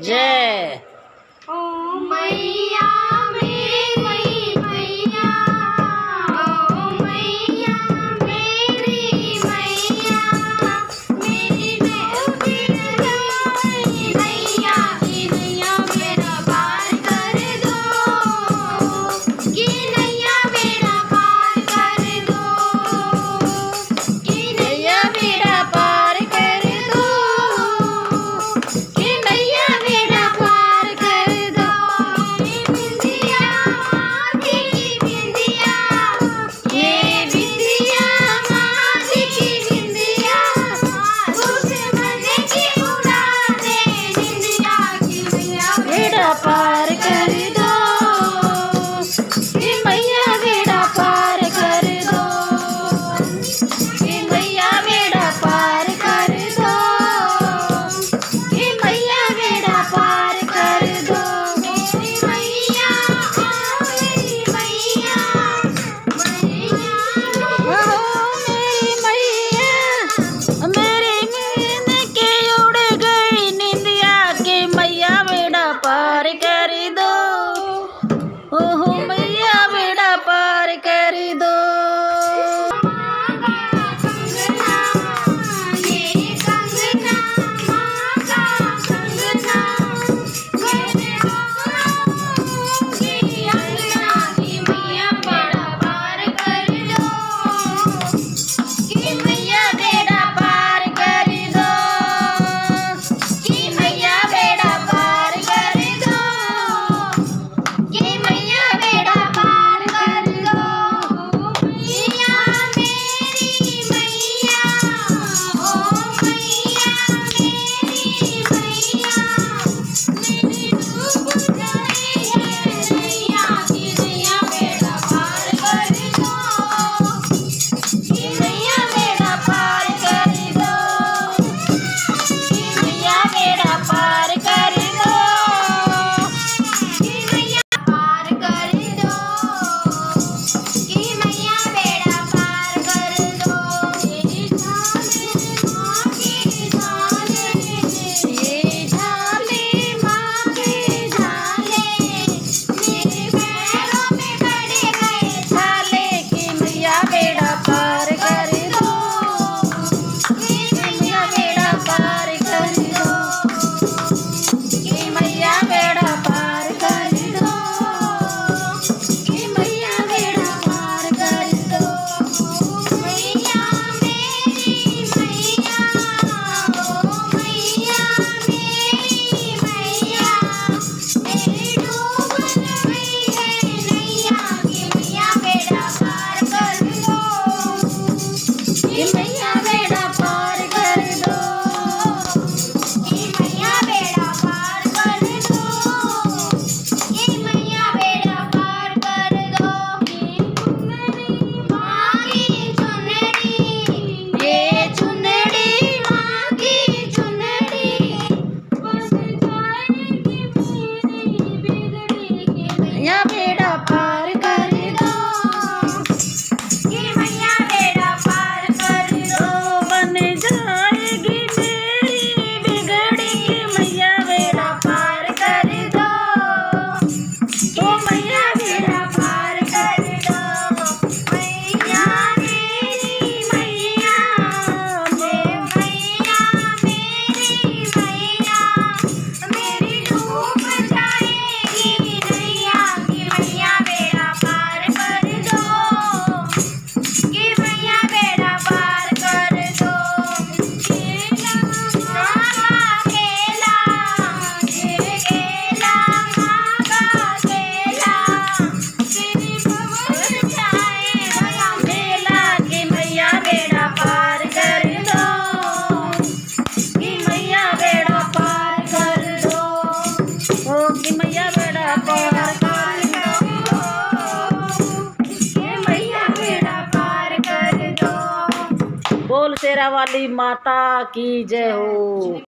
जय। ओ मैया मेरी मैया, ओ मैया मेरी मैया, मेरी नैया की नैया मेरा पार कर दो, कि नैया मेरा पार कर दो, कि नैया मेरा पार कर दो, कि नैया मेरा पार कर दो। बिंदिया माथे की बिंदिया, ये बिंदिया माथे की बिंदिया, दुश्मन की उड़ा दे निंदिया, कि नैया मेरा पार कर दो, कि मैया मेरा पार कर दो, कि मैया मेरा पार कर दो, कि मैया मेरा पार कर दो। मेरी मैया मेरी मैया, मेरी नींद के उड़ गई निंदिया के मैया बेड़ा पार कर दो। ओहो मैया बेड़ा पार कर दो। ये कंगना माँ का कंगना, मेरे की अंगना की मैया बेड़ा पार कर दो, कि मैया बेड़ा पार कर दो, कि मैया बेड़ा पार कर दो, कि मैया बेड़ा पार कर दो। मैया मेरी मैया, ओ मैया मेरी मैया, मेरी डूब गई है नैया, कि नैया बेड़ा पार कर दो, कि मैया बेड़ा पार कर दो, कि मैया बेड़ा पार कर दो, कि मैया पार कर दो, कि मैया बेड़ा पार कर दो। ये झाले माँ के झाले, मेरे पैरों में पड़ गए छाले, कि मैया बेड़ा पार कर दो, कि मैया बेड़ा पार कर दो, कि मैया बेड़ा पार कर दो, कि मैया बेड़ा पार कर दो। मैया मेरी मैया, ओ मैया मेरी मैया, मेरी डूब गई है नैया, कि मैया बेड़ा पार कर दो, कि मैया बेड़ा पार कर दो, कि मैया बेड़ा पार कर दो, कि मैया बेड़ा पार कर दो। माँ की चुनरी, ये चुनरी माँ की चुनरी, बस जाएगी मेरी बिगड़ी, कि मैया बेड़ा पार कर दो, कि मैया बेड़ा पार कर दो। बन जाएगी मेरी बिगड़ी के मैया बेड़ा पार कर दो। ओ मैया बेड़ा पार कर दो। मैया मेरी मैया, ओ मैया मेरी मैया, मेरी डूब जाएगी नैया, कि मैया बेड़ा पार कर दो, कि मैया बेड़ा पार कर दो। केला ये केला माँ का केला, तेरी बबूल जाएगा मेला, कि मैया बेड़ा पार कर दो। कि मैया बेड़ा पार कर दो। ओ कि मैया बेड़ा पार कर दो। कि मैया बेड़ा पार कर दो। बोल शेरा वाली माता की जय हो।